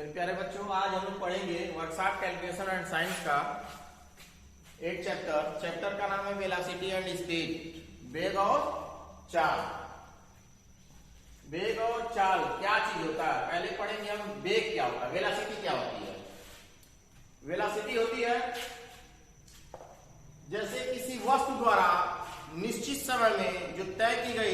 मेरे प्यारे बच्चों, आज हम लोग पढ़ेंगे वर्कशॉप कैलकुलेशन एंड साइंस का 8 चैप्टर का नाम है वेलोसिटी एंड स्पीड। वेग और चाल। वेग और चाल क्या चीज होता है पहले पढ़ेंगे हम। वेग क्या होता है, वेलोसिटी क्या होती है। वेलोसिटी होती है जैसे किसी वस्तु द्वारा निश्चित समय में जो तय की गई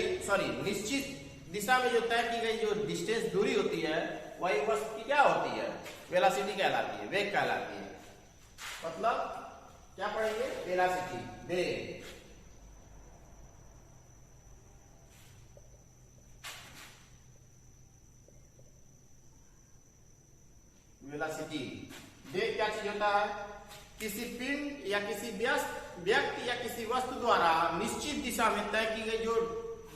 निश्चित दिशा में जो तय की गई जो डिस्टेंस दूरी होती है वही वस्तु की क्या होती है, वेलोसिटी कहलाती है, वेग कहलाती है। मतलब क्या पढ़ेंगे, वेलोसिटी, वेग। वेलोसिटी वेग क्या चीज होता है, किसी पिंड या किसी व्यक्ति या किसी वस्तु द्वारा निश्चित दिशा में तय की गई जो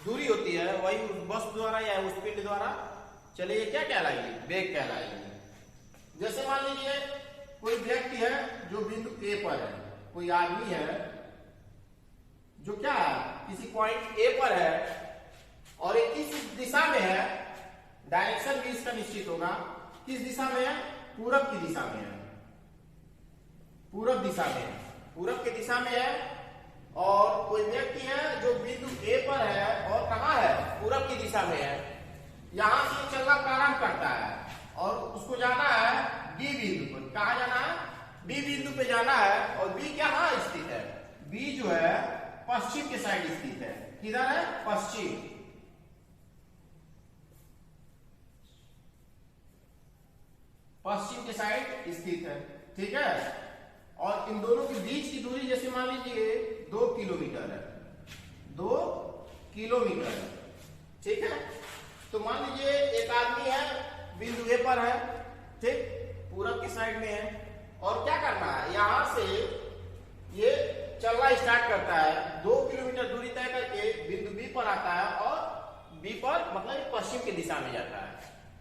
दूरी होती है वही उस वस्तु द्वारा या उस पिंड द्वारा चलिए क्या कहलाएगी, वेग कहलाएगी। जैसे मान लीजिए कोई व्यक्ति है जो बिंदु ए पर है, कोई आदमी है जो क्या है किसी पॉइंट ए पर है और एक किस दिशा में है, डायरेक्शन भी इसका निश्चित होगा। किस दिशा में है, पूरब की दिशा में है, पूरब दिशा में है, पूरब की दिशा में है। और कोई व्यक्ति है जो बिंदु ए पर है और कहां है, पूरब की दिशा में है। यहां से चलना प्रारंभ करता है और उसको जाना है बी बिंदु पर। कहां जाना है, बी बिंदु पे जाना है। और बी कहां स्थित है, बी जो है पश्चिम के साइड स्थित है। किधर है, पश्चिम। पश्चिम के साइड स्थित है, ठीक है। और इन दोनों के बीच की दूरी जैसे मान लीजिए 2 किलोमीटर है, 2 किलोमीटर है, ठीक है। तो मान लीजिए एक आदमी है बिंदु ए पर है, ठीक, पूरब के साइड में है। और क्या करना है, यहां से ये चलना स्टार्ट करता है, 2 किलोमीटर दूरी तय करके बिंदु बी पर आता है और बी पर मतलब पश्चिम की दिशा में जाता है।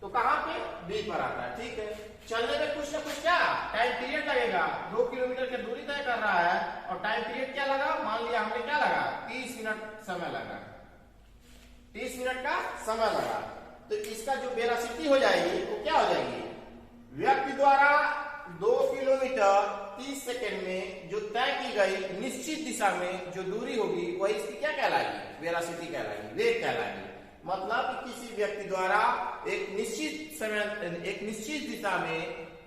तो कहां पे, बी पर आता है, ठीक है। चलने में कुछ ना कुछ क्या टाइम पीरियड लगेगा। 2 किलोमीटर की दूरी तय कर रहा है और टाइम पीरियड क्या लगा, मान लिया हमने क्या लगा, 30 मिनट समय लगा, 30 मिनट का समय लगा। तो इसका जो वेलोसिटी हो जाएगी वो क्या हो जाएगी, व्यक्ति द्वारा 2 किलोमीटर 30 सेकेंड में जो तय की गई निश्चित दिशा में जो दूरी होगी वही इसकी क्या कहलाएगी, वेलोसिटी कहलाएगी, वेग कहलाएगी। मतलब किसी व्यक्ति द्वारा एक निश्चित समय एक निश्चित दिशा में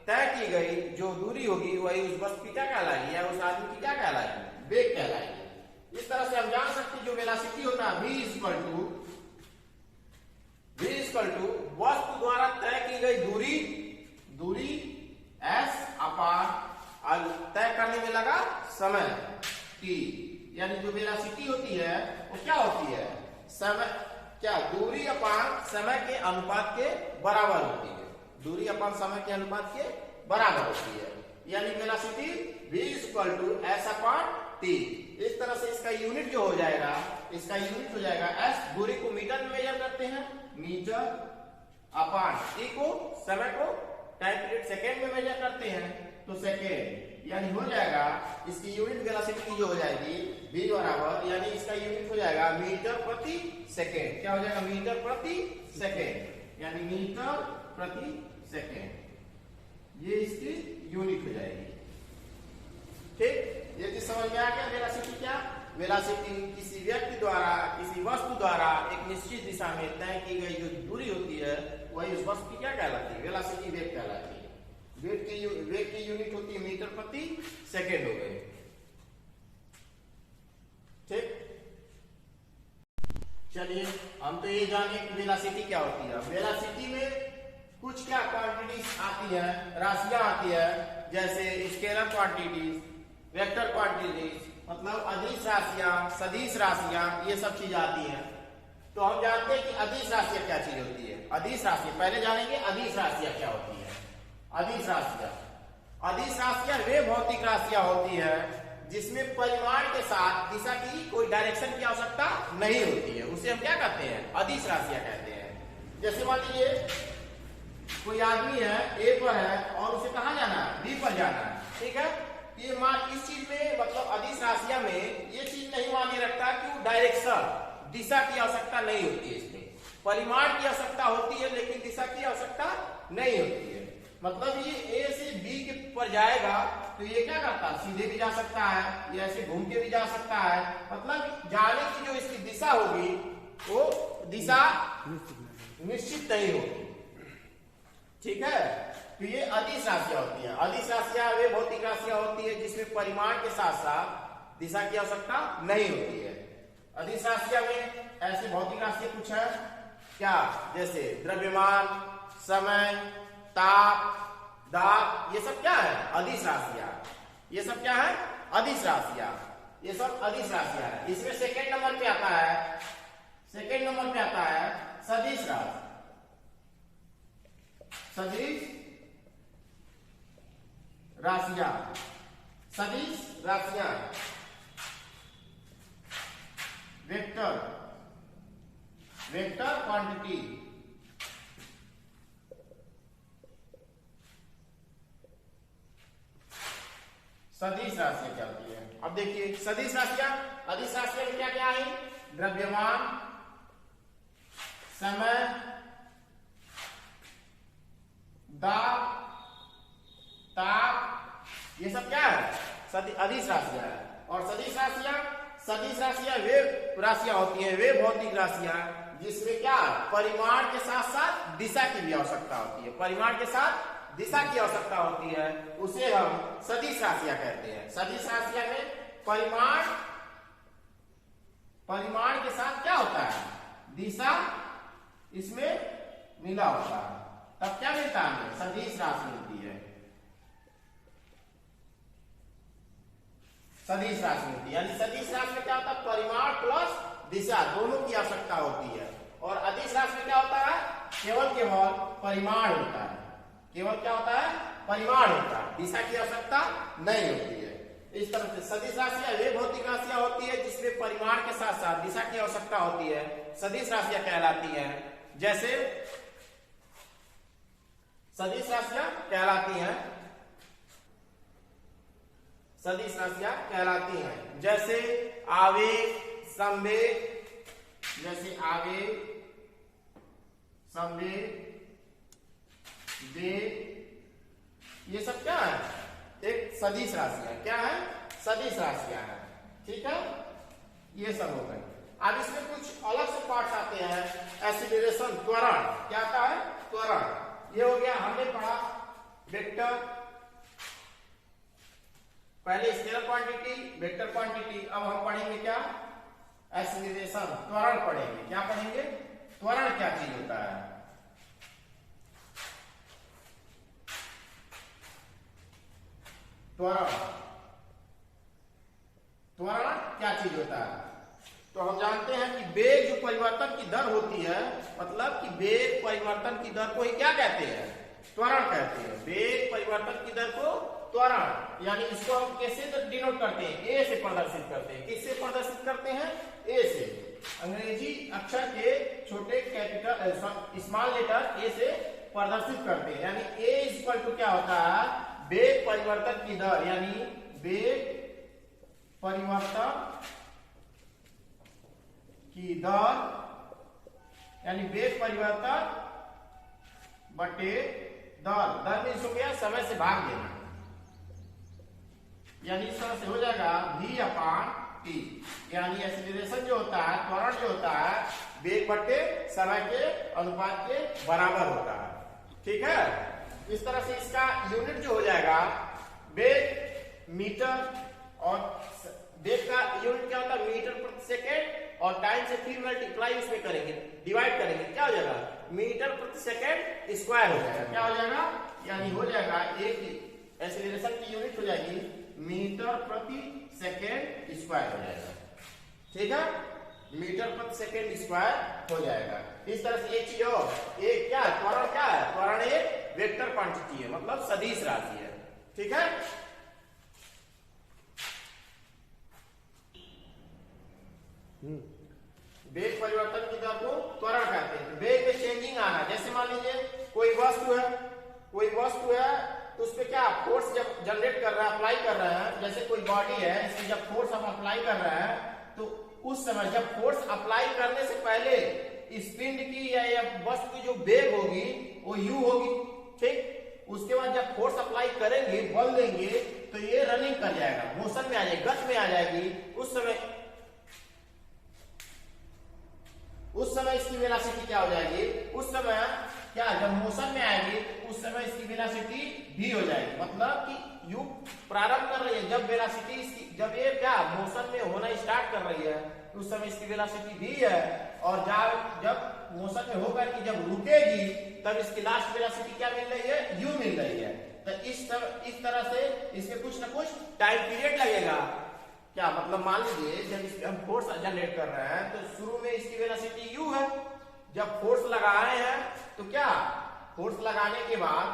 तय की गई जो दूरी होगी वही उस वस्तु की क्या कहलाएगी या उस आदमी की क्या कहलाएगी, वेग कहलाएगी। इस तरह से हम जान सकते हैं जो वेलोसिटी होता है v इक्वल टू वस्तु द्वारा तय की गई दूरी s अपान तय करने में लगा समय t। यानी जो वेलोसिटी होती है वो क्या होती है, समय क्या, दूरी अपान समय के अनुपात के बराबर होती है, दूरी अपान समय के अनुपात के बराबर होती है। यानी velocity v equal to s upon t। इस तरह से इसका यूनिट जो हो जाएगा, इसका यूनिट हो जाएगा s, दूरी को मीटर में मेजर करते हैं, मीटर अपान t को समय को टाइम पीरियड सेकेंड में मेजर करते हैं तो सेकेंड। यानी हो जाएगा इसकी यूनिट वेलोसिटी की जो हो जाएगी v बराबर, यानी इसका यूनिट हो जाएगा मीटर प्रति सेकेंड। क्या हो जाएगा, मीटर प्रति सेकेंड, यानी मीटर प्रति सेकेंड, ये इसकी यूनिट हो जाएगी, ठीक। ये चीज समझ में आ गया। वेलोसिटी क्या, वेलोसिटी किसी व्यक्ति द्वारा किसी वस्तु द्वारा एक निश्चित दिशा में तय की गई जो दूरी होती है वही उस वस्तु की क्या कहलाती है, वेलोसिटी, वेग कहलाती है। वेग की यूनिट होती है मीटर प्रति सेकेंड हो गए, ठीक। चलिए हम तो ये जाने कि वेलोसिटी क्या होती है। वेलोसिटी में कुछ क्या क्वांटिटीज आती है, राशियां आती है, जैसे स्केलर क्वांटिटीज, वेक्टर क्वांटिटीज, मतलब अदिश राशियां, सदिश राशियां, ये सब चीज आती हैं। तो हम जानते हैं कि अदिश राशियां क्या चीज होती है। अदिश राशियां पहले जानेंगे, अदिश राशियां क्या होती है। अदिश राशियां वे भौतिक राशियां होती है जिसमें परिमाण के साथ दिशा की कोई डायरेक्शन की आवश्यकता नहीं होती है, उसे हम क्या कहते हैं, अदिश राशियां कहते हैं। जैसे मान लीजिए कोई आदमी है ए पर है और उसे कहां जाना है, बी पर जाना है, ठीक है। ये मान इस चीज में मतलब अदिश राशियां में ये चीज नहीं मानी रखता कि वो डायरेक्शन दिशा की आवश्यकता नहीं होती है, इसमें परिमाण की आवश्यकता होती है लेकिन दिशा की आवश्यकता नहीं होती है। मतलब ये ए से बी के ऊपर जाएगा तो ये क्या करता है, सीधे भी जा सकता है, ये ऐसे घूम के भी जा सकता है। मतलब जाने की जो इसकी दिशा होगी वो दिशा निश्चित नहीं होगी। ठीक है, तो ये अदिश राशियां होती हैं। अदिश राशियां वे भौतिक राशियां होती है जिसमें परिमाण के साथ साथ दिशा की आवश्यकता नहीं होती है। अदिश राशियां में ऐसे भौतिक राशियां कुछ है क्या, जैसे द्रव्यमान, समय, ताप, दाब, ये सब क्या है, अदिश राशियां। ये सब क्या है, अदिश राशियां। ये सब अदिश राशियां है। इसमें सेकेंड नंबर पे आता है, सेकेंड नंबर पे आता है सदिश राशि। सदिश राशियां, सदिश राशियां, वेक्टर, वेक्टर क्वांटिटी, सदिश राशियां चलती है। अब देखिए सदिश राशियां, अदिश राशियां में क्या क्या है, द्रव्यमान, समय, दाब, ताप, ये सब क्या है, अदिश राशियां है। और सदिश राशियां, सदिश राशियां वे राशियां होती हैं, वे भौतिक राशियां जिसमें क्या परिमाण के साथ साथ दिशा की भी आवश्यकता होती है। परिमाण के साथ दिशा की आवश्यकता होती है, उसे हम सदिश राशियां कहते हैं। सदिश राशियां में परिमाण, परिमाण के साथ क्या होता है, दिशा इसमें मिला होता है, तब क्या मिलता है, सदिश राशि मिलती है। सदिश राशि मिलती है, यानी सदिश राशि में क्या होता है, परिमाण प्लस दिशा दोनों की आवश्यकता होती है। और अदिश राशि में क्या होता है, केवल केवल परिमाण होता है, केवल क्या होता है, परिमाण होता है, दिशा की आवश्यकता नहीं होती है। इस तरह से सदिश राशियां वे भौतिक राशियां होती है जिसमें परिमाण के साथ साथ दिशा की आवश्यकता होती है, सदिश राशियां कहलाती हैं। जैसे सदिश राशियां कहलाती हैं, सदिश राशियां कहलाती हैं जैसे आवेग, संवेग, जैसे आवेग, संवेग, वेग, ये सब क्या है, एक सदिश राशियां, क्या है, सदिश राशियां है। ठीक है, ये सब हो गए। अब इसमें कुछ अलग से पार्ट्स आते हैं, एक्सीलरेशन, त्वरण, क्या आता है, त्वरण। ये हो गया, हमने पढ़ा वेक्टर, पहले स्केलर क्वांटिटी, वेक्टर क्वांटिटी। अब हम पढ़ेंगे क्या, एक्सीलरेशन, त्वरण पढ़ेंगे। क्या पढ़ेंगे, त्वरण क्या चीज होता है, त्वरण, त्वरण क्या चीज होता है। तो हम जानते हैं कि वेग जो परिवर्तन की दर होती है, मतलब कि वेग परिवर्तन की दर को ही क्या कहते हैं, त्वरण कहते हैं। वेग परिवर्तन की दर को त्वरण, यानी इसको हम कैसे डिनोट करते हैं, ए से प्रदर्शित करते हैं। किससे प्रदर्शित करते हैं, ए से। अंग्रेजी अक्षर के छोटे कैपिटल स्मॉल लेटर ए से प्रदर्शित करते हैं, यानी ए इक्वल टू क्या होता है, वेग परिवर्तन की दर, यानी वेग परिवर्तन की दर, यानी वेग परिवर्तन बटे दर। दर मीन्स हो गया समय से भाग देना, यानी इस तरह से हो जाएगा v अपान टी, यानी एक्सीलरेशन जो होता है, त्वरण जो होता है, वेग बटे समय के अनुपात के बराबर होता है। ठीक है, इस तरह से इसका यूनिट जो हो जाएगा, वेग मीटर, और वेग का यूनिट क्या होता है, मीटर प्रति सेकेंड, और टाइम से फिर मल्टीप्लाई उसमें करेंगे, डिवाइड करेंगे, क्या हो जाएगा, मीटर प्रति सेकेंड स्क्वायर हो जाएगा। क्या हो जाएगा, यानी हो जाएगा एक एक्सीलरेशन की यूनिट हो जाएगी मीटर प्रति सेकेंड स्क्वायर हो जाएगा। ठीक है, मीटर प्रति सेकेंड स्क्वायर हो जाएगा। इस तरह से एक चीज हो, एक क्या त्वरण, क्या है त्वरण, एक वेक्टर क्वांटिटी है, मतलब सदिश राशि है। ठीक है, वेग परिवर्तन की दर को त्वरण कहते हैं। वेग में चेंजिंग आना, जैसे मान लीजिए कोई वस्तु है, कोई वस्तु है, तो उस पर क्या फोर्स जब जनरेट कर रहा है, अप्लाई कर रहा है, जैसे कोई बॉडी है, इसमें जब फोर्स हम अप्लाई कर रहे हैं, तो उस समय जब फोर्स अप्लाई करने से पहले इस पिंड की या वस्तु की जो वेग होगी वो u होगी। ठीक, उसके बाद जब फोर्स अप्लाई करेंगे, बल देंगे, तो ये रनिंग कर जाएगा, मोशन में आ जाएगी, गति में आ जाएगी। उस समय इसकी वेलोसिटी क्या हो जाएगी? उस समय क्या, जब मोशन में आएगी उस समय इसकी वेलोसिटी v हो जाएगी। मतलब कि u प्रारंभ कर रही है, जब वेलोसिटी इसकी, जब ये क्या मोशन में होना स्टार्ट कर रही है उस समय इसकी वेलोसिटी v है, और जब मोशन में होकर कि जब रुकेगी तब इसकी लास्ट वेलोसिटी क्या मिल रही है? u मिल रही है। तो इस तरह से इसमें कुछ ना कुछ टाइम पीरियड लगेगा। क्या मतलब, मान लीजिए जब इस हम फोर्स जनरेट कर रहे हैं तो शुरू में इसकी वेलोसिटी u है, जब फोर्स लगाए हैं तो क्या, फोर्स लगाने के बाद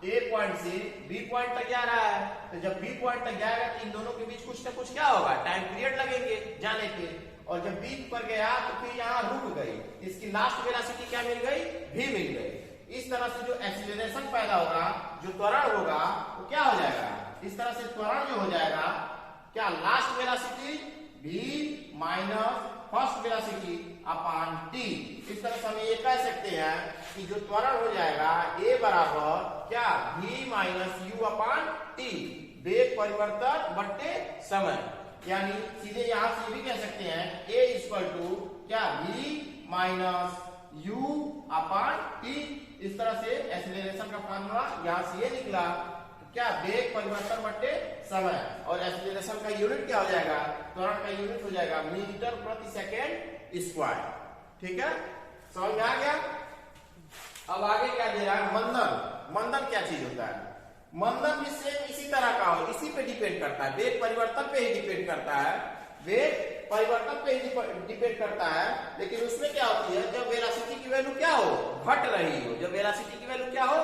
A पॉइंट से B पॉइंट तक जा रहा है, तो जब B पॉइंट तक जाएगा तो इन दोनों के बीच कुछ ना कुछ क्या होगा, टाइम पीरियड लगेंगे जाने के, और जब B पर गया तो फिर यहाँ रुक गई, इसकी लास्ट वेलोसिटी क्या मिल गई? v मिल गई। इस तरह से जो एक्सीलरेशन पैदा होगा, जो त्वरण होगा, वो क्या हो जाएगा? इस तरह से त्वरण जो हो जाएगा क्या, last velocity v minus first velocity upon t। इस तरह से हम ये कह सकते हैं कि जो त्वरण हो जाएगा a बराबर क्या, v minus u upon t, वेग परिवर्तन बट्टे समय। यानी सीधे यहां से भी कह सकते हैं a इक्वल टू क्या, v minus u upon t। इस तरह से एक्सीलरेशन का फार्मूला यहां से ये निकला, क्या, वेग परिवर्तन बट्टे समय, और एक्सीलरेशन का यूनिट क्या हो जाएगा, त्वरण का यूनिट हो जाएगा मीटर प्रति सेकेंड स्क्वायर। ठीक है, समझ में आ गया? अब आगे क्या दे रहा है? मंदन। मंदन क्या चीज होता है? मंदन भी सेम इसी तरह का हो, इसी पे डिपेंड करता है, वेग परिवर्तन पे ही डिपेंड करता है, वेग परिवर्तन पे ही डिपेंड करता है। लेकिन उसमें क्या होती है, जब वेलोसिटी की वैल्यू क्या हो, घट रही हो, जब वेलोसिटी की वैल्यू क्या हो,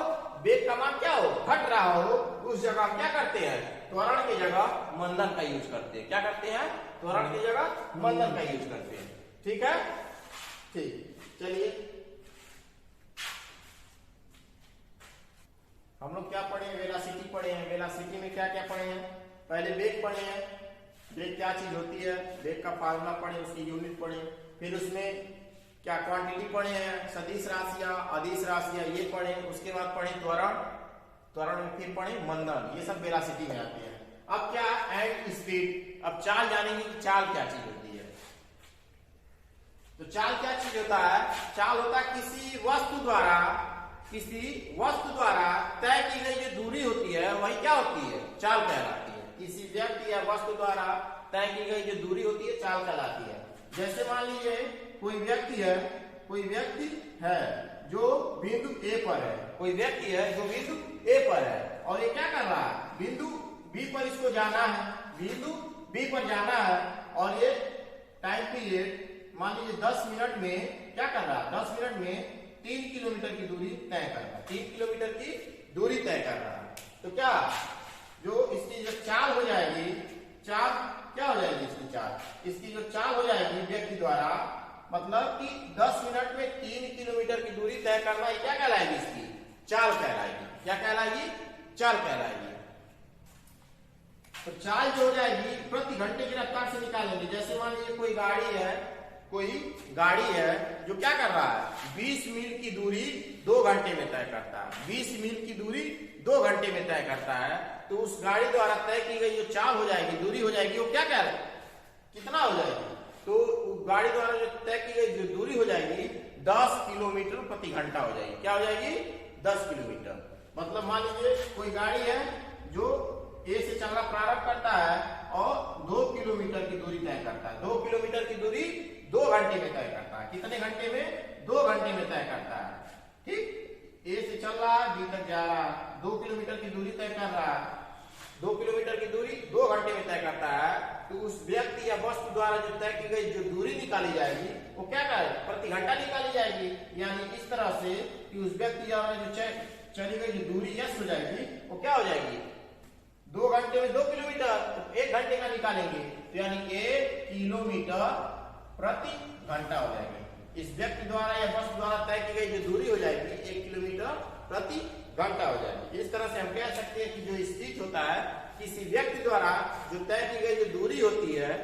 वेग का मान क्या हो, घट रहा हो, उस जगह हम क्या करते हैं, त्वरण की जगह मंदन का यूज करते हैं। क्या करते हैं? त्वरण की जगह मंदन का यूज करते हैं। ठीक है, ठीक, चलिए हम लोग क्या पढ़े हैं? वेलोसिटी पढ़े हैं। वेलोसिटी में क्या क्या पढ़े हैं? पहले वेग पढ़े हैं, वेग क्या चीज होती है, वेग का फार्मूला पढ़े, उसकी यूनिट पढ़े, फिर उसमें क्या क्वांटिटी पढ़े हैं, सदिश राशियां, अदिश राशियां, ये पढ़े। उसके बाद पढ़े त्वरण, त्वरण में फिर पढ़े मंदन, ये सब वेलोसिटी में आते हैं। अब क्या, एंड स्पीड। अब चाल जानेंगे कि चाल क्या चीज होती है। तो चाल क्या चीज होता है? चाल होता है किसी वस्तु द्वारा तय की गई जो दूरी होती है वही क्या होती है, चाल कहलाती है। किसी व्यक्ति या वस्तु द्वारा तय की गई जो दूरी होती है चाल कहलाती है। जैसे मान लीजिए कोई व्यक्ति है जो बिंदु A पर है, कोई व्यक्ति है जो बिंदु A पर है, और ये क्या कर रहा है, बिंदु B पर इसको जाना है, बिंदु B पर जाना है, और ये टाइम पीरियड मान लीजिए 10 मिनट में क्या कर रहा है, 10 मिनट में 3 किलोमीटर की दूरी तय कर रहा है, 3 किलोमीटर की दूरी तय कर रहा है। तो क्या, जो इसकी जो चाल हो जाएगी, चाल क्या हो जाएगी, इसकी जो चाल हो जाएगी व्यक्ति द्वारा, मतलब कि 10 मिनट में 3 किलोमीटर की दूरी तय करना, ये क्या कहलाएगी, इसकी चाल कहलाएगी। क्या कहलाएगी? चाल कहलाएगी। तो चाल जो हो जाएगी प्रति घंटे की रफ्तार से निकालेंगे। जैसे मान लीजिए कोई गाड़ी है जो क्या कर रहा है, 20 मील की दूरी 2 घंटे में तय करता है, 20 मील की दूरी 2 घंटे में तय करता है। तो उस गाड़ी द्वारा तय की गई जो चाल हो जाएगी, दूरी हो जाएगी, वो क्या कह कितना हो जाएगी, तो गाड़ी द्वारा जो तय की गई जो दूरी हो जाएगी 10 किलोमीटर प्रति घंटा हो जाएगी। क्या हो जाएगी? 10 किलोमीटर। मतलब मान लीजिए कोई गाड़ी है जो A से चलना प्रारंभ करता है और 2 किलोमीटर की दूरी तय करता है। 2 किलोमीटर की दूरी 2 घंटे में तय करता है। कितने घंटे में? 2 घंटे में तय करता है। ठीक, A से चल रहा है, B तक जा रहा है, 2 किलोमीटर की दूरी तय कर रहा है, 2 किलोमीटर की दूरी 2 घंटे में तय करता है। तो उस व्यक्ति या वस्तु द्वारा जो तय की गई जो दूरी निकाली जाएगी वो क्या करे, प्रति घंटा निकाली जाएगी। यानी इस तरह से कि उस व्यक्ति द्वारा जो चली गई जो दूरी यश हो जाएगी वो क्या हो जाएगी, 2 घंटे में 2 किलोमीटर, तो 1 घंटे का निकालेंगे तो यानी 1 किलोमीटर प्रति घंटा हो जाएगी। इस व्यक्ति द्वारा या वस्तु द्वारा तय की गई जो दूरी हो जाएगी 1 किलोमीटर प्रति घंटा हो जाएगी। इस तरह से हम कह सकते हैं कि जो स्पीड होता है किसी व्यक्ति द्वारा जो तय की गई जो दूरी होती है,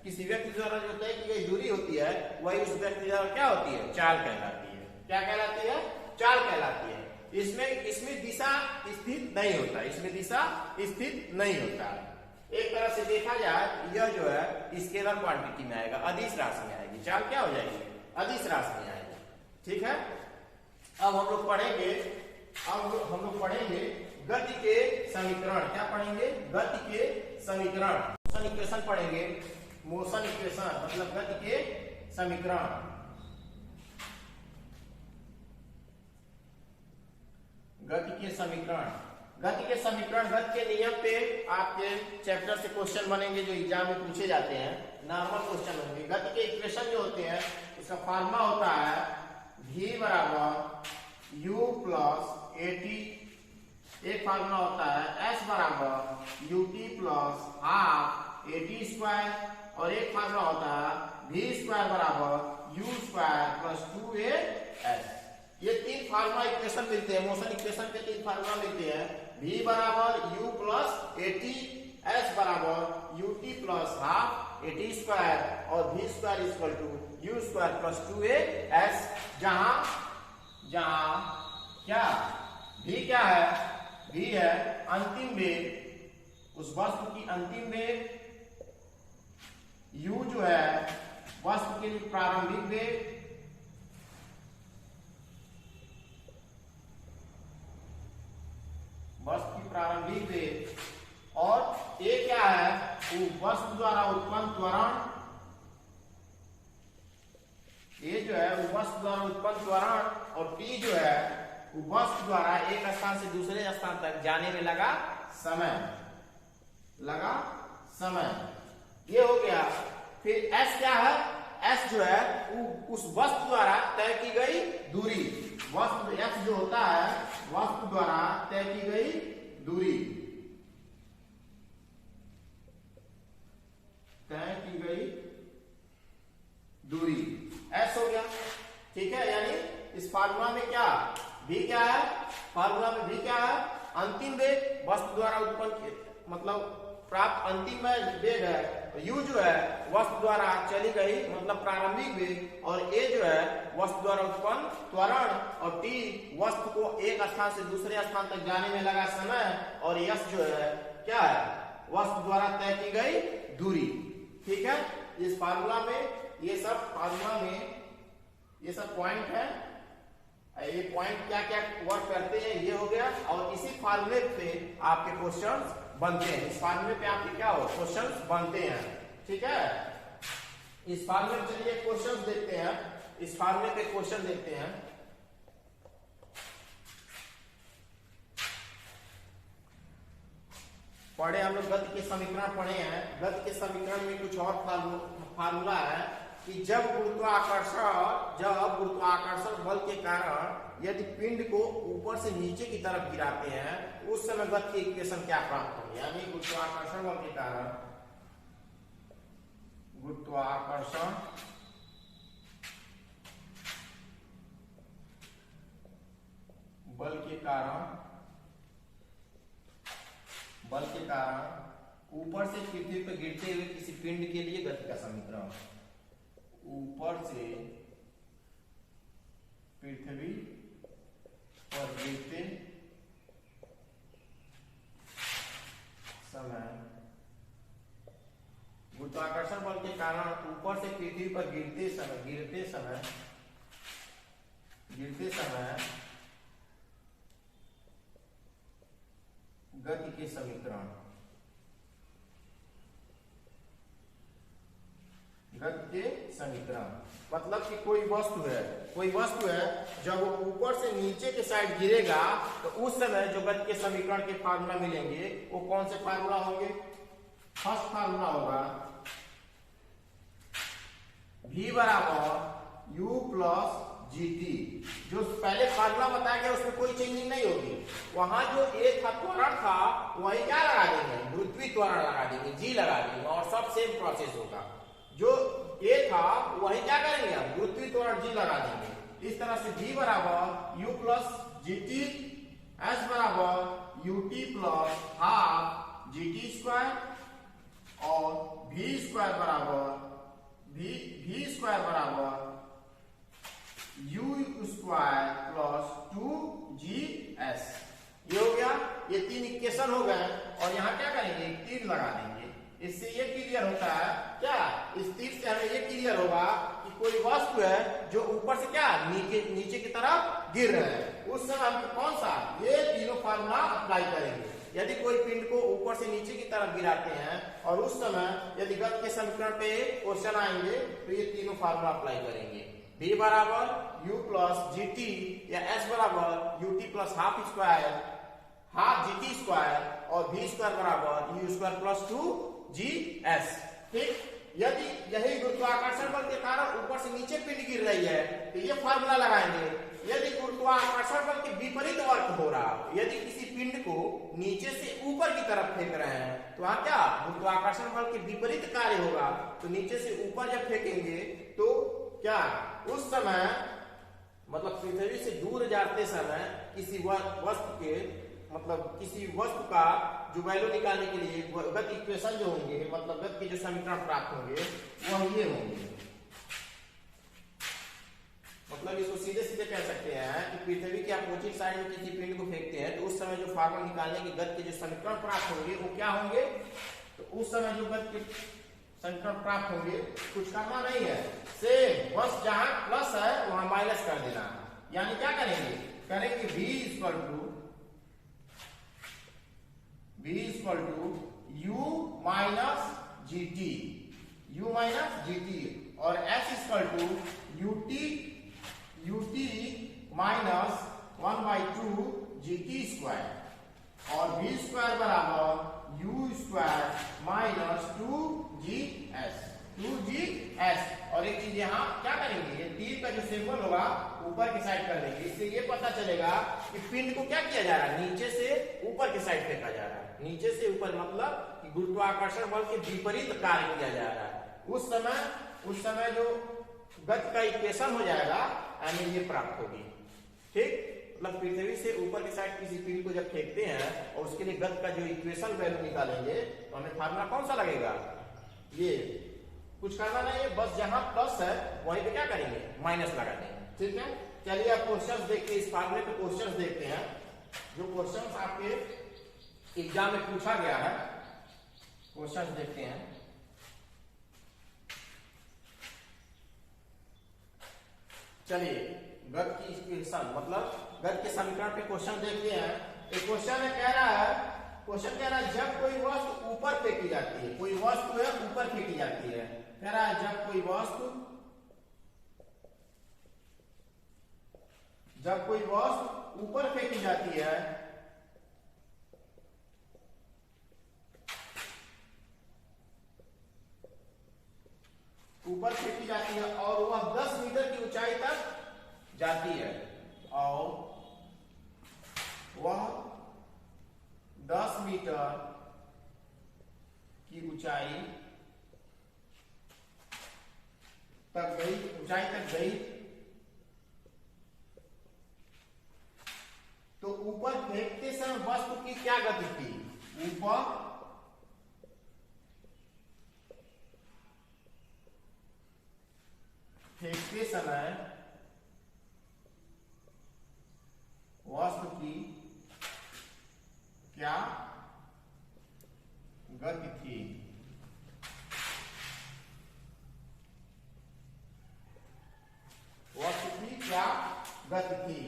किसी व्यक्ति द्वारा जो तय की गई दूरी होती है वही उस व्यक्ति द्वारा क्या होती है, चाल कहलाती है। क्या कहलाती है? चाल कहलाती है। इसमें इसमें दिशा स्थित नहीं होता, इसमें दिशा स्थित नहीं होता। एक तरह से देखा जाए यह जो है स्केलर क्वांटिटी में आएगा, अदिश राशि में आएगी। चाल क्या हो जाएगी? अदिश राशि में आएगी। ठीक है, अब हम लोग पढ़ेंगे, गति के समीकरण। क्या पढ़ेंगे? गति के समीकरण, मोशन इक्वेशन पढ़ेंगे। मोशन इक्वेशन मतलब गति के समीकरण। गति के समीकरण, गति के समीकरण, गति के नियम पे आपके चैप्टर से क्वेश्चन बनेंगे जो एग्जाम में पूछे जाते हैं, नॉर्मल क्वेश्चन होंगे। गति के इक्वेशन जो होते हैं उसका फॉर्मूला होता है v बराबर u प्लस एटी, एक फार्मूला होता है s बराबर ut plus half AT square, और एक फार्मूला होता है v स्क्वायर बराबर u स्क्वायर प्लस 2as। ये तीन फार्मूला इक्वेशन मिलते हैं, मोशन इक्वेशन के तीन फार्मूला मिलते हैं। v बराबर u प्लस एटी, s बराबर ut plus half AT square, और v square equal to u square plus 2as। जहां क्या v क्या है? v है अंतिम वेग, उस वस्तु की अंतिम वेग, u जो है वस्तु के लिए प्रारंभिक वेग, वस्तु की प्रारंभिक वेग, और a क्या है? वस्तु द्वारा उत्पन्न त्वरण, a जो है वस्तु द्वारा उत्पन्न त्वरण, और t जो है वस्तु द्वारा एक स्थान से दूसरे स्थान तक जाने में लगा समय, ये हो गया। फिर s क्या है? s जो है उस वस्तु द्वारा तय की गई दूरी, वस्तु s जो होता है वस्तु द्वारा तय की गई दूरी, s हो गया। ठीक है, यानी इस फार्मूला में क्या v क्या है? फार्मूला में v क्या है? अंतिम वेग, वस्तु द्वारा उत्पन्न मतलब प्राप्त अंतिम वेग है, u जो है वस्तु द्वारा चली गई मतलब प्रारंभिक वेग, और a जो है वस्तु द्वारा उत्पन्न त्वरण, और t वस्तु को एक स्थान से दूसरे स्थान तक जाने में लगा समय, और s जो है क्या है? वस्तु द्वारा तय की गई दूरी। ठीक है, इस फार्मूला में ये सब पॉइंट है। ये पॉइंट क्या क्या वर्क करते हैं ये हो गया, और इसी फार्मूले पे आपके क्वेश्चंस बनते हैं। इस फार्मूले पे आपके क्या हो? क्वेश्चंस बनते हैं। ठीक है, इस फार्मूले में चलिए क्वेश्चंस देखते हैं, इस फार्मूले पे क्वेश्चन देखते हैं। पढ़े हम लोग गति के समीकरण पढ़े हैं। गति के समीकरण में कुछ और फार्मूला है कि जब गुरुत्वाकर्षण बल के कारण यदि पिंड को ऊपर से नीचे की तरफ गिराते हैं उस समय गति की इक्वेशन क्या प्राप्त होगी। यानी गुरुत्वाकर्षण बल के कारण, गुरुत्वाकर्षण बल के कारण ऊपर से पृथ्वी पर गिरते हुए किसी पिंड के लिए गति का समीकरण, ऊपर से पृथ्वी पर गिरते समय, गुरुत्वाकर्षण बल के कारण ऊपर से पृथ्वी पर गिरते समय गति के समीकरण, गति के समीकरण मतलब कि कोई वस्तु है जब वो ऊपर से नीचे के साइड गिरेगा तो उस समय जो गति के समीकरण के फार्मूला मिलेंगे वो कौन से फार्मूला होंगे? फर्स्ट फार्मूला होगा v बराबर u प्लस gt। जो पहले फार्मूला बताया गया उसमें कोई चेंजिंग नहीं होगी। वहां जो a था त्वरण था वही क्या लगा देंगे? गुरुत्वीय त्वरण लगा देंगे, g लगा देंगे, और सब सेम प्रोसेस होगा। जो a था वही क्या करेंगे? हम गुरुत्वीय त्वरण g लगा देंगे। इस तरह से v बराबर u प्लस gt, s बराबर ut plus half gt square, और v स्क्वायर बराबर u square plus 2g S. ये हो गया, ये 3 इक्वेशन हो गए। और यहाँ क्या करेंगे, एक तीर लगा देंगे। इससे ये क्लियर होता है क्या, इस तीर से हमें ये क्लियर होगा कि कोई वस्तु है जो ऊपर से क्या नीचे की तरफ गिर रहे हैं। उस समय हम कौन सा ये तीनों फार्मूला अप्लाई करेंगे। यदि कोई पिंड को ऊपर से नीचे की तरफ गिराते हैं और उस समय यदि गति के समीकरण पे क्वेश्चन आएंगे तो ये तीनों फार्मूला अप्लाई करेंगे। v बराबर u प्लस जी टी या s बराबर U T plus half square half G T square और v स्क्वायर बराबर u स्क्वायर प्लस 2gs। ठीक, यदि यही गुरुत्वाकर्षण बल के कारण ऊपर से नीचे पिंड गिर रही है तो ये फार्मूला लगाएंगे। यदि गुरुत्वाकर्षण बल के विपरीत वर्क हो रहा हो, यदि किसी पिंड को नीचे से ऊपर की तरफ फेंक रहे हैं तो वहां क्या गुरुत्वाकर्षण बल के विपरीत कार्य होगा। तो नीचे से ऊपर जब फेंकेंगे तो क्या उस समय मतलब पृथ्वी से दूर जाते समय किसी वस्तु के मतलब किसी वस्तु का जो वैल्यू निकालने के लिए गति इक्वेशन जो होंगे मतलब गति के जो समीकरण प्राप्त होंगे वह ये होंगे। मतलब इसको सीधे सीधे कह सकते हैं कि पृथ्वी के अपोजिट साइड में किसी पिंड को फेंकते हैं तो उस समय जो फार्मूला निकालने की गति के जो समीकरण प्राप्त होंगे वो क्या होंगे। तो उस समय जो गति के समीकरण प्राप्त होंगे कुछ करना नहीं है, सेम बस जहां प्लस है वहां माइनस कर देना। यानी क्या करेंगे v equal to u minus G T और s equal to ut minus 1/2 gt square और v स्क्वायर बराबर u स्क्वायर माइनस 2gs। और एक चीज यहाँ क्या करेंगे, ये तीर का जो सिंबल होगा ऊपर की साइड कर देंगे। इससे ये पता चलेगा कि पिंड को क्या किया जा रहा है, नीचे से ऊपर की साइड फेंका जा रहा है। नीचे से ऊपर मतलब कि गुरुत्वाकर्षण बल के विपरीत कार्य किया जा रहा है। उस समय जो गति का इक्वेशन हो जाएगा यानी ये प्राप्त होगी। ठीक, मतलब पृथ्वी से ऊपर की साइड किसी पिंड को जब फेंकते हैं और उसके लिए गति का जो इक्वेशन वैल्यू निकालेंगे तो हमें फार्मूला कौन सा लगेगा, ये कुछ करना नहीं है, बस जहां प्लस है वहीं पे क्या करेंगे माइनस लगा देंगे। ठीक है, चलिए आप क्वेश्चंस देखते हैं, इस फार्मूले पे क्वेश्चंस देखते हैं जो क्वेश्चंस आपके एग्जाम में पूछा गया है। क्वेश्चंस देखते हैं। चलिए गति की इक्वेशन मतलब गति के समीकरण पे क्वेश्चन देखते हैं। एक क्वेश्चन है कह रहा है जब कोई वस्तु ऊपर फेंकी जाती है, कोई वस्तु है ऊपर फेंकी जाती है, कह रहा है जब कोई वस्तु ऊपर फेंकी जाती है और वह 10 मीटर की ऊंचाई तक जाती है और वह 10 मीटर की ऊंचाई तक गई तो ऊपर फेंकते समय वस्तु की क्या गति थी, ऊपर फेंकते समय वस्तु की क्या गति थी। वस्तु की क्या गति थी।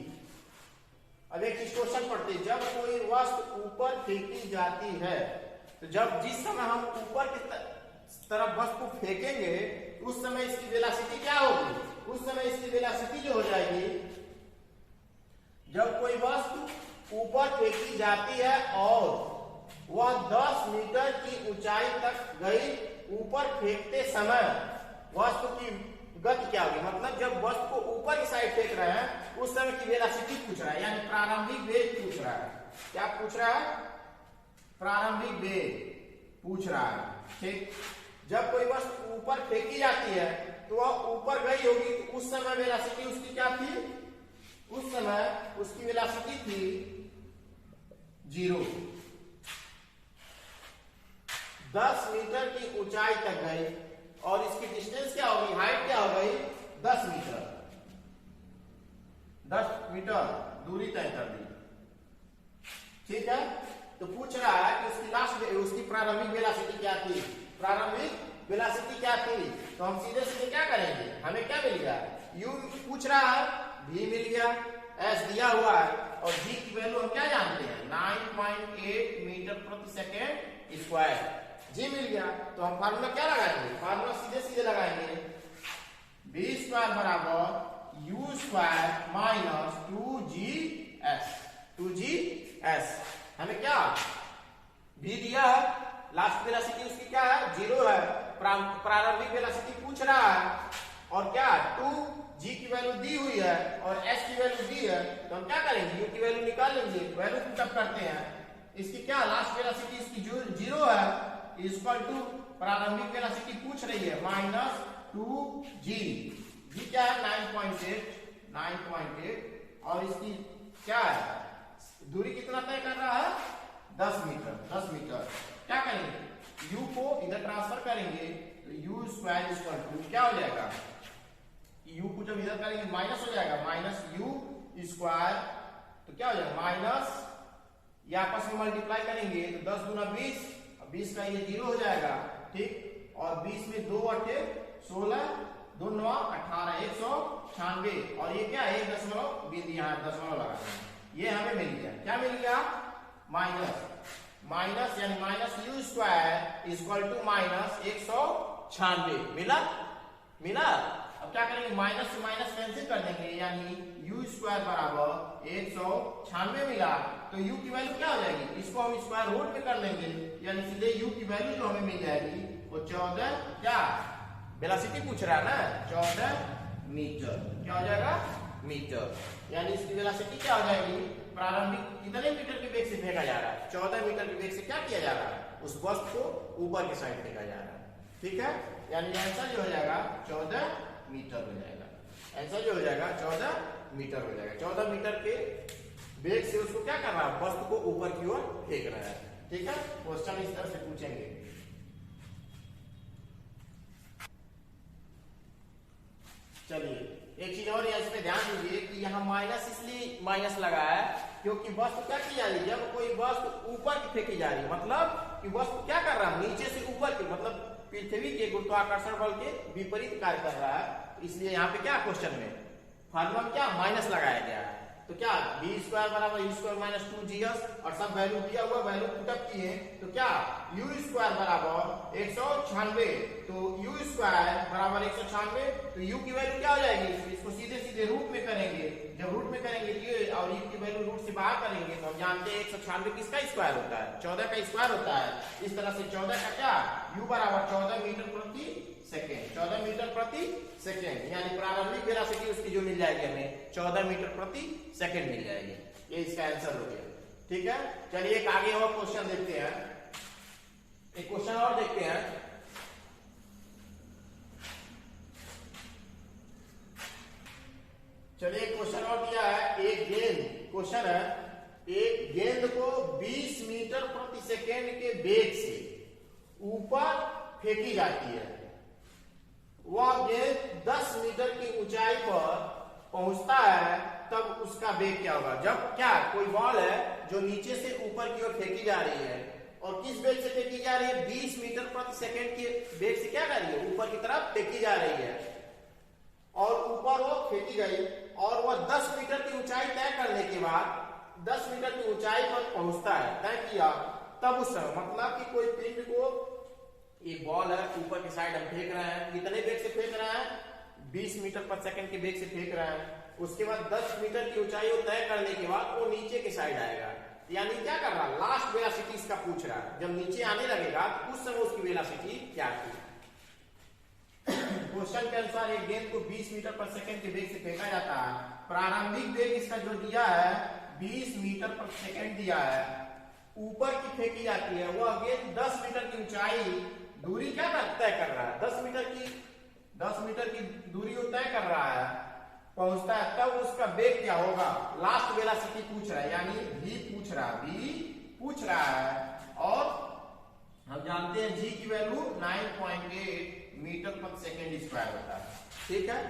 अब एक चीज क्वेश्चन पढ़ते हैं, जब कोई वस्तु ऊपर फेंकी जाती है तो जिस समय हम ऊपर की तरफ वस्तु फेंकेंगे उस समय इसकी वेलोसिटी क्या होगी, उस समय इसकी वेलोसिटी जो हो जाएगी, जब कोई वस्तु ऊपर फेंकी जाती है और वह 10 मीटर की ऊंचाई तक गई, ऊपर फेंकते समय वस्तु की गति क्या होगी, मतलब जब वस्तु को ऊपर की साइड फेंक रहे हैं उस समय की वेलोसिटी पूछ रहा है, यानी प्रारंभिक वेग पूछ रहा है। क्या पूछ रहा है, प्रारंभिक वेग पूछ रहा है। ठीक, जब कोई वस्तु ऊपर फेंकी जाती है तो वह ऊपर गई होगी तो उस समय वेलोसिटी उसकी क्या थी, उस समय उसकी वेलोसिटी थी 0। 10 मीटर की ऊंचाई तक गई और इसकी डिस्टेंस क्या होगी, हाइट क्या हो गई 10 मीटर। 10 मीटर दूरी तय कर दी। ठीक है, तो पूछ रहा है कि उसकी प्रारंभिक वेलोसिटी क्या थी, प्रारंभिक वेलोसिटी क्या थी। तो हम सीधे सीधे क्या करेंगे, हमें क्या मिल गया, u पूछ रहा है, v मिल गया, s दिया हुआ है और g की वैल्यू हम क्या जानते हैं 9.8 मीटर प्रति सेकेंड स्क्वायर, g मिल गया। तो हम फार्मूला क्या लगाएंगे, फार्मूला सीधे सीधे लगाएंगे, v स्क्वायर बराबर u स्क्वायर माइनस 2gs। हमें क्या v दिया है, लास्ट वेलोसिटी उसकी क्या है, 0 है, प्रारंभिक वेलोसिटी पूछ रहा है और क्या 2g की वैल्यू दी हुई है और s की वैल्यू दी है। तो हम क्या करेंगे, u की वैल्यू निकाल लेंगे, वैल्यू पुटअप करते हैं, इसकी क्या लास्ट वेलोसिटी इसकी 0 है, इक्वल टू प्रारंभिक वेलोसिटी पूछ रही है माइनस 2g, g क्या है 9.8 और इसकी क्या है दूरी कितना तय कर रहा है 10 मीटर। क्या करेंगे, u को इधर ट्रांसफर करेंगे तो u स्क्वायर इक्वल टू क्या हो जाएगा, u को जब इधर करेंगे माइनस हो जाएगा, माइनस u स्क्वायर, तो क्या हो जाएगा माइनस, ये आपस में मल्टीप्लाई करेंगे तो 10 गुना 20, 20 का ये 0 हो जाएगा, ठीक, और 20 में 2 8 16, 2 9 18, 196 और ये क्या है 1 दशमलव बिंदु यहाँ दशमलव लगा देंगे, ये हमें मिल गया, क्या मिल गया माइनस यानी minus U square equal to minus 196 मिला। अब क्या करेंगे, माइनस से माइनस कैंसिल कर देंगे, यानी यू स्क्वायर बराबर 196 मिला। तो यू की वैल्यू क्या हो जाएगी, इसको हम स्क्वायर रूट में कर लेंगे, यानी सीधे यू की वैल्यू जो हमें मिल जाएगी वो 14, क्या वेलोसिटी पूछ रहा है ना, 14 मीटर, क्या हो जाएगा मीटर, यानी इसकी वेलोसिटी क्या हो जाएगी, प्रारंभिक कितने मीटर के वेग से फेंका जा रहा है, 14 मीटर के वेग से क्या किया जा रहा है, उस वस्तु को ऊपर की साइड फेंका जा रहा है, ठीक है, यानी आंसर जो हो जाएगा 14 मीटर हो जाएगा, आंसर जो हो जाएगा 14 मीटर हो जाएगा। 14 मीटर के वेग से उसको क्या कर रहा है, वस्तु को ऊपर की ओर फेंक रहा है, ठीक है, क्वेश्चन इस तरह से पूछेंगे। चलिए एक चीज और इस पे ध्यान दीजिए कि यहाँ माइनस इसलिए माइनस लगा है क्योंकि वस्तु क्या की जा रही है, जब कोई वस्तु ऊपर की फेंकी जा रही है, मतलब कि वस्तु क्या कर रहा है, नीचे से ऊपर की, मतलब पृथ्वी के गुरुत्वाकर्षण बल के विपरीत कार्य कर रहा है, इसलिए यहाँ पे क्या क्वेश्चन में फार्मूला में क्या माइनस लगाया गया है। तो क्या बी स्क्वायर बराबर यू स्क्वायर माइनस 2g's और सब वैल्यू दिया हुआ, वैल्यू पुटअप किए, तो क्या यू स्क्वायर बराबर 196, तो यू स्क्वायर बराबर 196, तो यू की वैल्यू क्या हो जाएगी, इसको सीधे सीधे रूट में करेंगे, जब रूट में करेंगे ये और यू की वैल्यू रूट से बाहर करेंगे तो हम जानते हैं 196 किसका स्क्वायर होता है, 14 का स्क्वायर होता है। इस तरह से 14 का क्या यू बराबर 14 मीटर प्रति सेकेंड, 14 मीटर प्रति सेकेंड, यानी प्रारंभिक वेलोसिटी उसकी जो मिल जाएगी हमें 14 मीटर प्रति सेकेंड मिल जाएगी, ये इसका आंसर हो गया, ठीक है। चलिए एक आगे और क्वेश्चन देखते हैं, एक क्वेश्चन और देखते हैं। चलिए एक क्वेश्चन और दिया है, एक गेंद, क्वेश्चन है एक गेंद को 20 मीटर प्रति सेकेंड के वेग से ऊपर फेंकी जाती है, वह गेंद 10 मीटर की ऊंचाई पर पहुंचता है, तब उसका वेग क्या होगा। जब क्या कोई बॉल है जो नीचे से ऊपर की ओर फेंकी जा रही है और किस वेग से फेंकी जा रही है, 20 मीटर प्रति सेकेंड के वेग से क्या कर रही है, ऊपर की तरफ फेंकी जा रही है और ऊपर वो फेंकी गई और वह 10 मीटर की ऊंचाई तय करने के बाद 10 मीटर की ऊंचाई पर पहुंचता है, तय किया, तब उस समय मतलब कि कोई पिंड को एक बॉल है ऊपर की साइड हम फेंक रहे हैं, कितने वेग से फेंक रहे हैं, 20 मीटर पर सेकंड के वेग से फेंक रहे हैं, उसके बाद 10 मीटर की ऊंचाई को तय करने के बाद वो नीचे की साइड आएगा, यानी क्या कर रहा है, लास्ट वेलोसिटी इसका पूछ रहा है, जब नीचे आने लगेगा तो उस समय उसकी वेलोसिटी क्या थी। क्वेश्चन के अनुसार एक गेंद को 20 मीटर पर सेकंड के वेग से फेंका जाता है, प्रारंभिक वेग इसका जो दिया है 20 मीटर पर सेकंड दिया है, ऊपर की फेंकी जाती है, वह गेंद 10 मीटर की ऊंचाई दूरी क्या तय कर रहा है, 10 मीटर की दूरी को तय कर रहा है, पहुंचता है, तब उसका वेग क्या होगा, लास्ट वेलोसिटी पूछ रहा है, यानी v पूछ रहा है और हम जानते हैं g की वैल्यू 9.8 मीटर प्रति सेकेंड स्क्वायर होता है, ठीक है,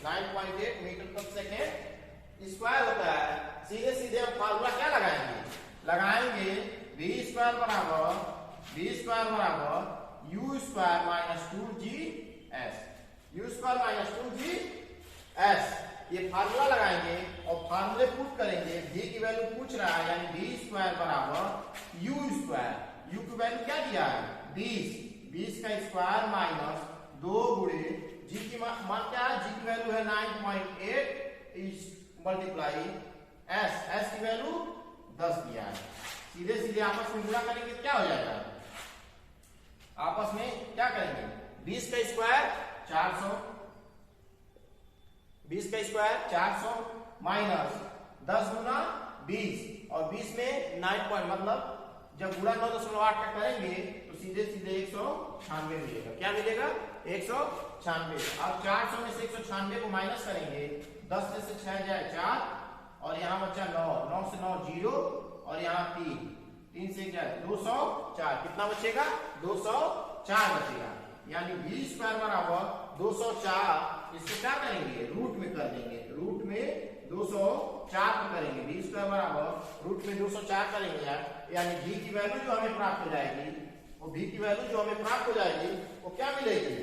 9.8 मीटर प्रति सेकेंड स्क्वायर होता है। सीधे सीधे हम फार्मूला क्या लगाएंगे, लगाएंगे v स्क्वायर बराबर u square minus 2gs, u square minus 2gs, ये फार्मूला लगाएंगे और फार्मूले पुट करेंगे। v की वैल्यू पूछ रहा है, यानी v स्क्वायर बराबर u स्क्वायर, u की वैल्यू क्या दिया है 20 का स्क्वायर माइनस 2 गुणे g की मान क्या है, g की वैल्यू है 9.8 मल्टीप्लाई s की वैल्यू 10 दिया है। सीधे सीधे आपस में गुणा करेंगे क्या हो जाएगा, आपस में क्या करेंगे 20 का स्क्वायर 400, 20 का स्क्वायर 400 माइनस 10 गुना 20 और 20 में 9 पॉइंट, मतलब जब गुणा 9.8 का करेंगे तो सीधे सीधे 196 मिलेगा। क्या मिलेगा 196। अब 400 में से 196 को माइनस करेंगे, 10 में से 6 जाए 4 और यहाँ बचा 9 से 9 0 और यहाँ 3 से क्या 204, कितना बचेगा 204 बचेगा। यानी v स्क्वायर बराबर 204, इसको क्या करेंगे रूट में कर देंगे, रूट में 204 को करेंगे, v स्क्वायर बराबर रूट में 204 करेंगे यार, यानी v की वैल्यू जो हमें प्राप्त हो जाएगी, वो v की वैल्यू जो हमें प्राप्त हो जाएगी वो क्या मिलेगी,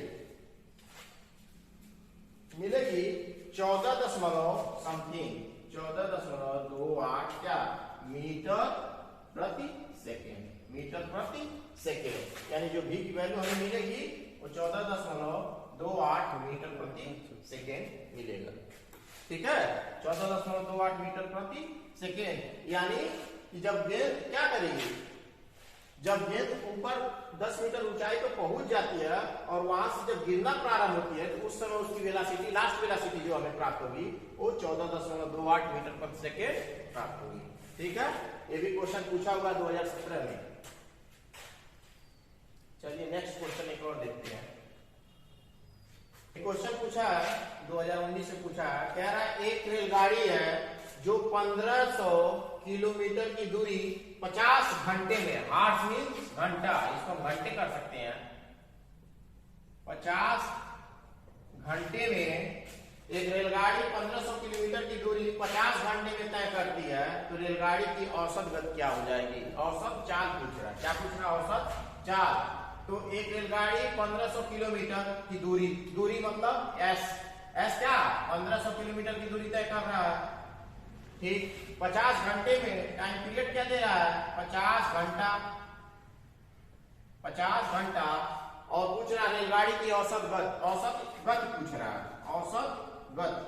मिलेगी 14.28 क्या मीटर प्रति सेकेंड, यानी जो v की वैल्यू हमें मिलेगी वो 14.28 मीटर प्रति सेकेंड मिलेगा। ठीक है, 14.28 मीटर प्रति सेकेंड। यानी कि जब गेंद क्या करेगी, जब गेंद ऊपर 10 मीटर ऊंचाई पर पहुंच जाती है और वहां से जब गिरना प्रारंभ होती है तो उस समय उसकी वेलोसिटी, लास्ट वेलोसिटी जो हमें प्राप्त होगी वो 14.28 मीटर प्रति सेकेंड प्राप्त होगी। ठीक है, ये भी क्वेश्चन पूछा हुआ 2017 में। चलिए नेक्स्ट क्वेश्चन एक और देखते हैं। क्वेश्चन पूछा है 2019 से पूछा है, कह रहा है एक रेलगाड़ी है जो 1500 किलोमीटर की दूरी 50 घंटे में, हार्स मीन्स घंटा, इसको हम घंटे कर सकते हैं, 50 घंटे में एक रेलगाड़ी 1500 किलोमीटर की दूरी 50 घंटे में तय करती है, तो रेलगाड़ी की औसत गति क्या हो जाएगी। औसत चाल पूछ रहा है, क्या पूछ रहा है औसत चाल। तो एक रेलगाड़ी 1500 किलोमीटर की दूरी मतलब एस क्या 1500 किलोमीटर की दूरी तय कर रहा है। ठीक, 50 घंटे में टाइम पीरियड क्या दे रहा है 50 घंटा और पूछ रहा है रेलगाड़ी की औसत गति पूछ रहा है, औसत गति।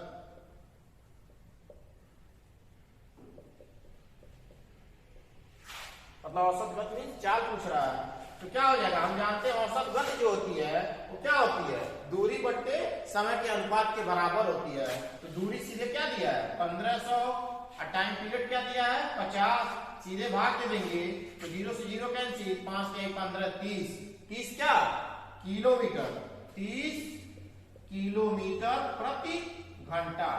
मतलब औसत गति मीन्स चाल पूछ रहा है, तो क्या हो जाएगा, हम जानते हैं औसत गति जो होती है वो क्या होती है, दूरी बट्टे समय के अनुपात के बराबर होती है। तो दूरी सीधे क्या दिया है 1500 और टाइम पीरियड क्या दिया है 50, सीधे भाग के देंगे तो 0 से 0 कैंसिल, 5 के 15 30 क्या किलोमीटर, 30 किलोमीटर प्रति घंटा।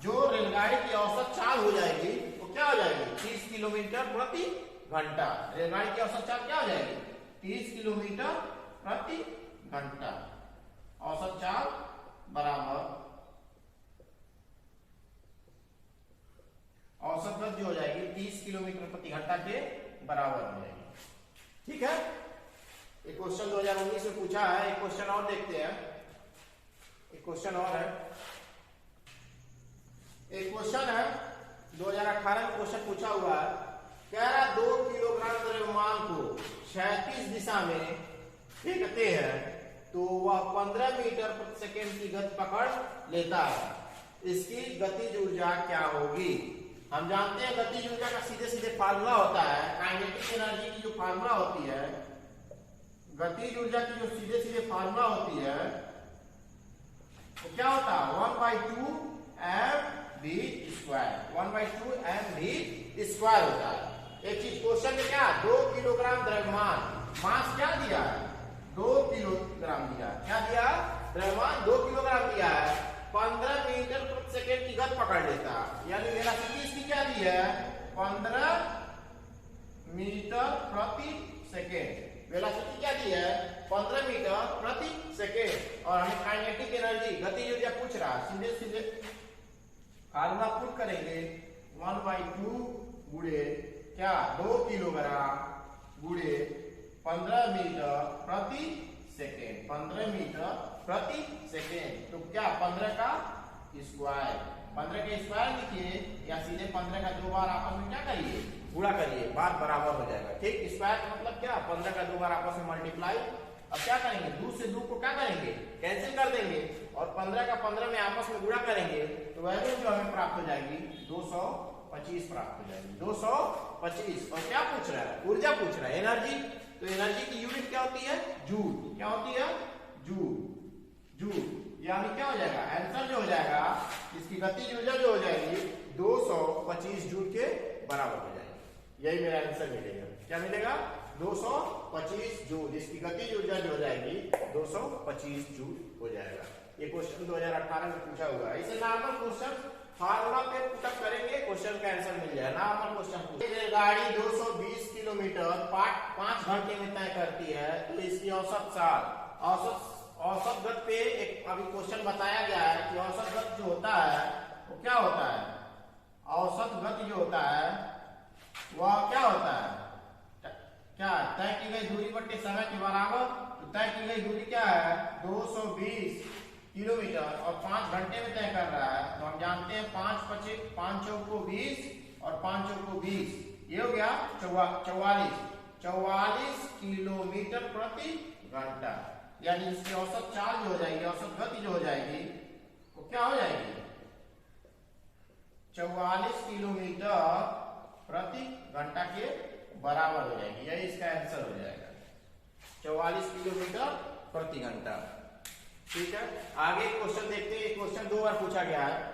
जो रेलगाड़ी की औसत चाल हो जाएगी वो क्या हो जाएगी 30 किलोमीटर प्रति घंटा। रेलगाड़ी की औसत चाल क्या हो जाएगी 30 किलोमीटर प्रति घंटा। औसत चाल बराबर औसत गति जो हो जाएगी 30 किलोमीटर प्रति घंटा के बराबर हो जाएगी। ठीक है, एक क्वेश्चन 2019 में पूछा है, एक क्वेश्चन और देखते हैं। एक क्वेश्चन और है, एक क्वेश्चन है 2018 में क्वेश्चन पूछा हुआ है, कह रहा 2 किलोग्राम द्रव्यमान को क्षैतिज दिशा में फेंकते हैं तो वह 15 मीटर प्रति सेकेंड की गति पकड़ लेता है, इसकी गतिज ऊर्जा क्या होगी। हम जानते हैं गतिज ऊर्जा का सीधे सीधे फार्मूला होता है, काइनेटिक एनर्जी की जो फार्मूला होती है, गतिज ऊर्जा की जो सीधे सीधे फार्मूला होती है तो क्या होता है 1/2 mv², 1/2 mv² होता है। एक चीज क्वेश्चन में क्या 2 किलोग्राम द्रव्यमान, मास क्या दिया है 2 किलोग्राम दिया, क्या दिया द्रव्यमान 2 किलोग्राम दिया है, 15 मीटर प्रति सेकेंड की गति पकड़ लेता है। यानी वेलोसिटी इसकी क्या दी है 15 मीटर प्रति सेकेंड, वेलोसिटी क्या दी है 15 मीटर प्रति सेकेंड। और हमें काइनेटिक एनर्जी गतिज ऊर्जा पूछ रहा है, सीधे सीधे फार्मूला पुट करेंगे 1/2 गुणे क्या क्या 2 किलोग्राम गुणे 15 मीटर प्रति सेकेंड, 15 मीटर प्रति सेकेंड। तो क्या 15 का स्क्वायर, 15 के स्क्वायर लिखिए या सीधे 15 का 2 बार आपस में क्या करिए, गुणा करिए, बात बराबर हो जाएगा। ठीक, स्क्वायर का मतलब क्या, 15 का 2 बार आपस में मल्टीप्लाई। अब क्या करेंगे, 2 से 2 को क्या करेंगे, कैंसिल कर देंगे और 15 का 15 में आपस में गुणा करेंगे तो वैल्यू जो हमें प्राप्त हो जाएगी 225 प्राप्त हो जाएगी, 225। और क्या पूछ रहा है, ऊर्जा पूछ रहा है, एनर्जी। तो एनर्जी की यूनिट क्या होती है, जूल। क्या होती है, जूल। जूल यानी क्या हो जाएगा, आंसर जो हो जाएगा, इसकी गतिज ऊर्जा जो हो जाएगी 225 जूल के बराबर हो जाएगी। यही मेरा आंसर मिलेगा। क्या मिलेगा, 225 जूल। इसकी गतिज ऊर्जा जो हो जाएगी 225 जूल हो जाएगा। ये क्वेश्चन 2018 में पूछा हुआ है। इसे नॉर्मल क्वेश्चन फार्मूला पे पुटअप करेंगे, क्वेश्चन का आंसर मिल जाएगा। नॉर्मल क्वेश्चन, गाड़ी 220 किलोमीटर 5 घंटे में तय करती है, तो इसकी औसत साल, औसत गति पे एक अभी क्वेश्चन बताया गया है कि औसत गति जो होता है वो क्या होता है, औसत गति जो होता है वह क्या होता है, क्या तय की गई दूरी बटे समय के बराबर। तो तय की गई दूरी क्या है, 220 किलोमीटर और 5 घंटे में तय कर रहा है। तो हम जानते हैं 5 चौक को 20 और 5 चौक को 20, ये हो गया 44 किलोमीटर प्रति घंटा। यानी इसकी औसत चाल जो हो जाएगी, औसत गति जो हो जाएगी वो क्या हो जाएगी, 44 किलोमीटर प्रति घंटा के बराबर हो जाएगी। यही इसका आंसर हो जाएगा, 44 किलोमीटर प्रति घंटा। ठीक है, आगे क्वेश्चन देखते हैं। क्वेश्चन 2 बार पूछा गया है।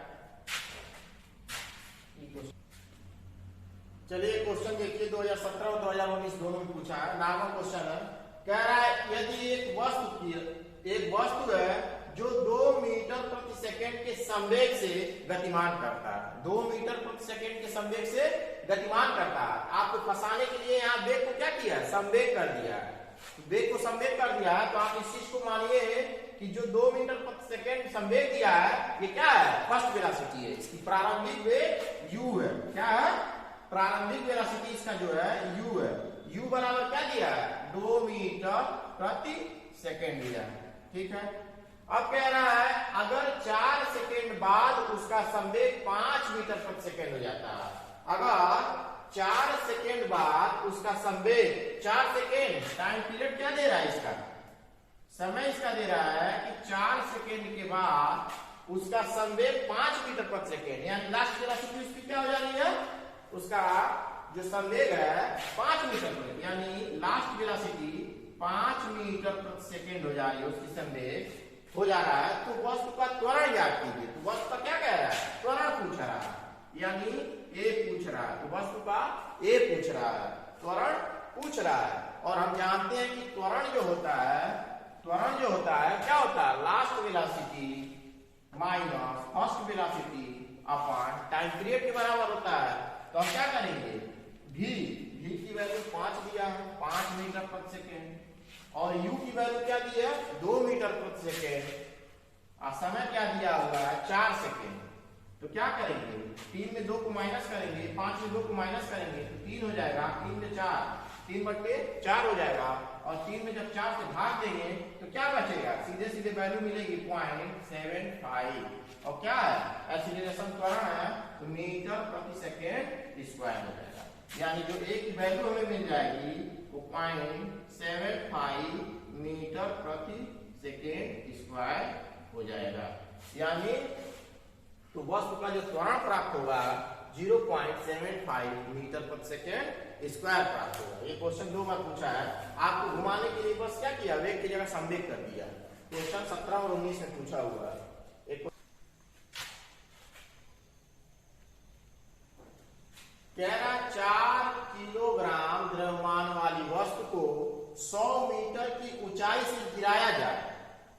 चलिए क्वेश्चन देखिए, 2017 और 2019 दोनों में पूछा है, नॉर्मल क्वेश्चन है। कह रहा है यदि एक वस्तु है जो 2 मीटर प्रति सेकंड के संवेग से गतिमान करता है, 2 मीटर प्रति सेकंड के संवेग से गतिमान करता है। आपको फंसाने के लिए यहाँ वेग को क्या किया है, संवेग कर दिया है। वेग को संवेग कर दिया है, तो आप इस चीज को मानिए कि जो 2 मीटर प्रति सेकंड संवेग दिया है, ये क्या है, फर्स्ट वेलोसिटी है। इसकी प्रारंभिक वेग u है। क्या है, प्रारंभिक वेलोसिटी इसका जो है u है। u बराबर क्या दिया है, 2 मीटर प्रति सेकेंड दिया है। ठीक है, अब कह रहा है अगर 4 सेकेंड बाद उसका संवेग 5 मीटर प्रति सेकेंड हो जाता है, अगर 4 सेकेंड बाद उसका संवेग, 4 सेकेंड टाइम पीरियड क्या दे रहा है, इसका समय इसका दे रहा है कि 4 सेकेंड के बाद उसका संवेग 5 मीटर प्रति सेकेंड, यानी लास्ट वेलोसिटी उसकी क्या हो जा रही है, उसका जो संवेग है 5 मीटर प्रति, यानी लास्ट वेलोसिटी 5 मीटर प्रति सेकेंड हो जा रही है, उसकी संवेग हो जा रहा है। तो वस्तु का त्वरण याद कीजिए। तो वस्तु का क्या कह रहा है, त्वरण पूछ रहा है, यानी ए पूछ रहा है। तो वस्तु का ए पूछ रहा है, त्वरण पूछ रहा है। और हम जानते हैं कि त्वरण जो होता है क्या होता है, last velocity minus first velocity upon time period के बराबर होता है। तो हम क्या करेंगे, v की वैल्यू 5 दिया है, 5 मीटर प्रति सेकेंड, और u की वैल्यू क्या दी है, 2 मीटर प्रति सेकेंड, और समय क्या दिया हुआ है 4 सेकेंड। तो क्या करेंगे, 3 में 2 को माइनस करेंगे, 5 में 2 को माइनस करेंगे तो 3 हो जाएगा, 3 में 4, 3/4 हो जाएगा। और 3 में जब 4 से भाग देंगे तो क्या बचेगा, सीधे सीधे वैल्यू मिलेगी 0.75। और क्या है, एक्सीलरेशन त्वरण है, तो मीटर प्रति सेकेंड स्क्वायर हो जाएगा। यानी जो ए की वैल्यू हमें मिल जाएगी वो 0.75 मीटर प्रति सेकेंड स्क्वायर हो जाएगा। यानी तो वस्तु का जो त्वरण प्राप्त होगा 0.75 मीटर प्रति सेकेंड स्क्वायर प्राप्त होगा। ये क्वेश्चन 2 बार पूछा है, आपको घुमाने के लिए बस क्या किया, वेग की जगह संवेग कर दिया। क्वेश्चन 17 और 19 में पूछा हुआ है। कह रहा 4 किलोग्राम द्रव्यमान वाली वस्तु को 100 मीटर की ऊंचाई से गिराया जाए।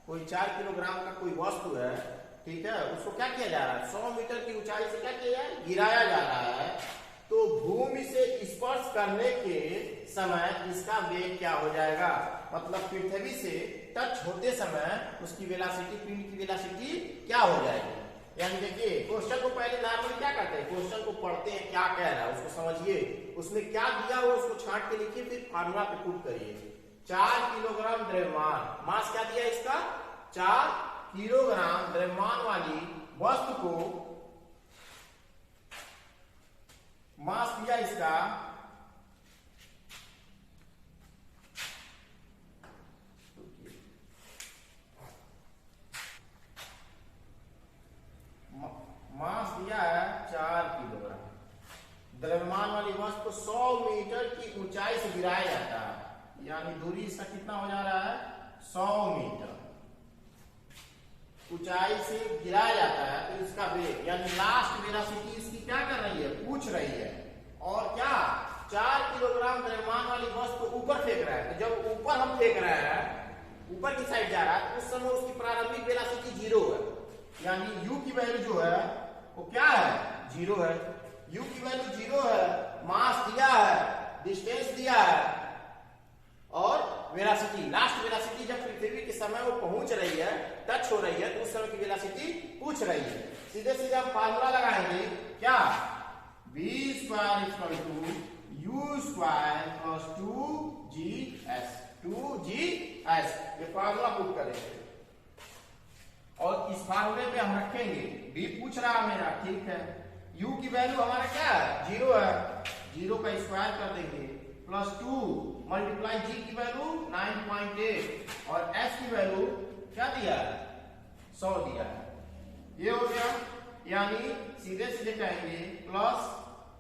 कोई 4 किलोग्राम का कोई वस्तु है, ठीक है, उसको क्या किया जा रहा है, 100 मीटर की ऊंचाई से क्या किया जाए, गिराया जा रहा है। तो भूमि से स्पर्श करने के समय इसका वेग क्या हो जाएगा, मतलब पृथ्वी से टच होते समय उसकी वेलोसिटी, पिंड की वेलोसिटी क्या हो जाएगी, यानी देखिए क्वेश्चन को पहले नॉर्मली क्या करते हैं, क्वेश्चन को पढ़ते हैं क्या कह रहा है उसको समझिए, उसमें क्या दिया हो उसको छांट के लिखिए, फिर फार्मूला पे पुट करिए। 4 किलोग्राम द्रव्यमान, मास क्या दिया इसका 4 किलोग्राम द्रव्यमान वाली वस्तु को, मास दिया इसका मास दिया है 4 किलोग्राम, द्रव्यमान वाली वस्तु को 100 मीटर की ऊंचाई से गिराया जाता है, यानी दूरी इसका कितना हो जा रहा है 100 मीटर ऊंचाई से गिराया जाता है, तो इसका वेग यानी लास्ट वेलोसिटी इसकी क्या कर रही है, पूछ रही है। और क्या 4 किलोग्राम द्रव्यमान वाली वस्तु को ऊपर फेंक रहा है, तो जब ऊपर हम फेंक रहे हैं, ऊपर की साइड जा रहा है, तो उस समय उसकी प्रारंभिक वेलोसिटी 0 है, यानी u की वैल्यू जो है वो क्या है 0 है, u की वैल्यू 0 है, मास दिया है, डिस्टेंस दिया है और वेलोसिटी, लास्ट वेलोसिटी जब पृथ्वी के समय वो पहुंच रही है, टच हो रही है, तो उस समय की वेलोसिटी पूछ रही है। सीधे सीधे हम फार्मूला लगाएंगे क्या, v square equal to u square plus 2gs, ये फार्मूला पुट करेंगे और इस फार्मूले में हम रखेंगे, b पूछ रहा है मेरा, ठीक है, u की वैल्यू हमारा क्या है 0 है, 0 का स्क्वायर कर देंगे प्लस 2 मल्टीप्लाई g की वैल्यू 9.8 और s की वैल्यू क्या दिया है 100 दिया है, ये हो गया। यानी सीधे सीधे कहेंगे प्लस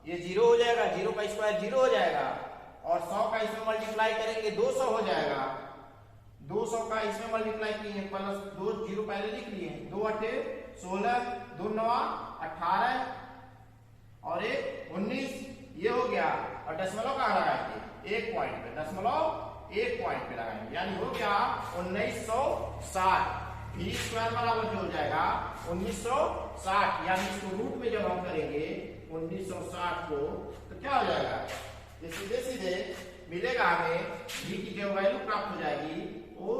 ये 0 हो जाएगा, 0 का स्क्वायर 0 हो जाएगा और 100 का इसमें मल्टीप्लाई करेंगे 200 हो जाएगा, 200 का इसमें मल्टीप्लाई किए प्लस 2 0 पहले लिख लिए, 2 8 16, 2 9 18 और 1 19, ये हो गया। और दशमलव कहाँ लगाएंगे, एक पॉइंट पे, दशमलव एक पॉइंट पे लगाएंगे, यानी हो गया 1960। v स्क्वायर बराबर जो हो जाएगा 1960, यानी इसको रूट में जब हम करेंगे 1960 को, तो क्या हो जाएगा, ये सीधे सीधे मिलेगा हमें, v की जो वैल्यू प्राप्त हो जाएगी वो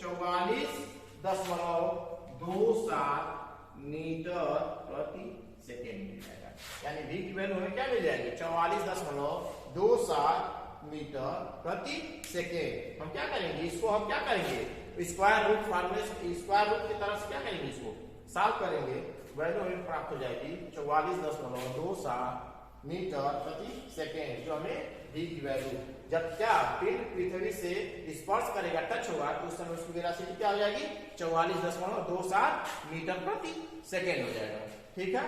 44.27 मीटर प्रति सेकेंड मिल जाएगा, यानी v की वैल्यू हमें क्या मिल जाएगी 44.27 मीटर प्रति सेकेंड। हम क्या करेंगे इसको, हम क्या करेंगे स्क्वायर रूट फार्मूले, स्क्वायर रूट की तरफ से क्या करेंगे, इसको सॉल्व करेंगे, वैल्यू हमें प्राप्त हो जाएगी 44.27 मीटर प्रति सेकेंड, जो हमें v की वैल्यू, जब क्या पिंड पृथ्वी से स्पर्श करेगा, टच होगा, तो उस समय उसकी वेलोसिटी क्या हो जाएगी 44.27 मीटर प्रति सेकेंड हो जाएगा, ठीक है।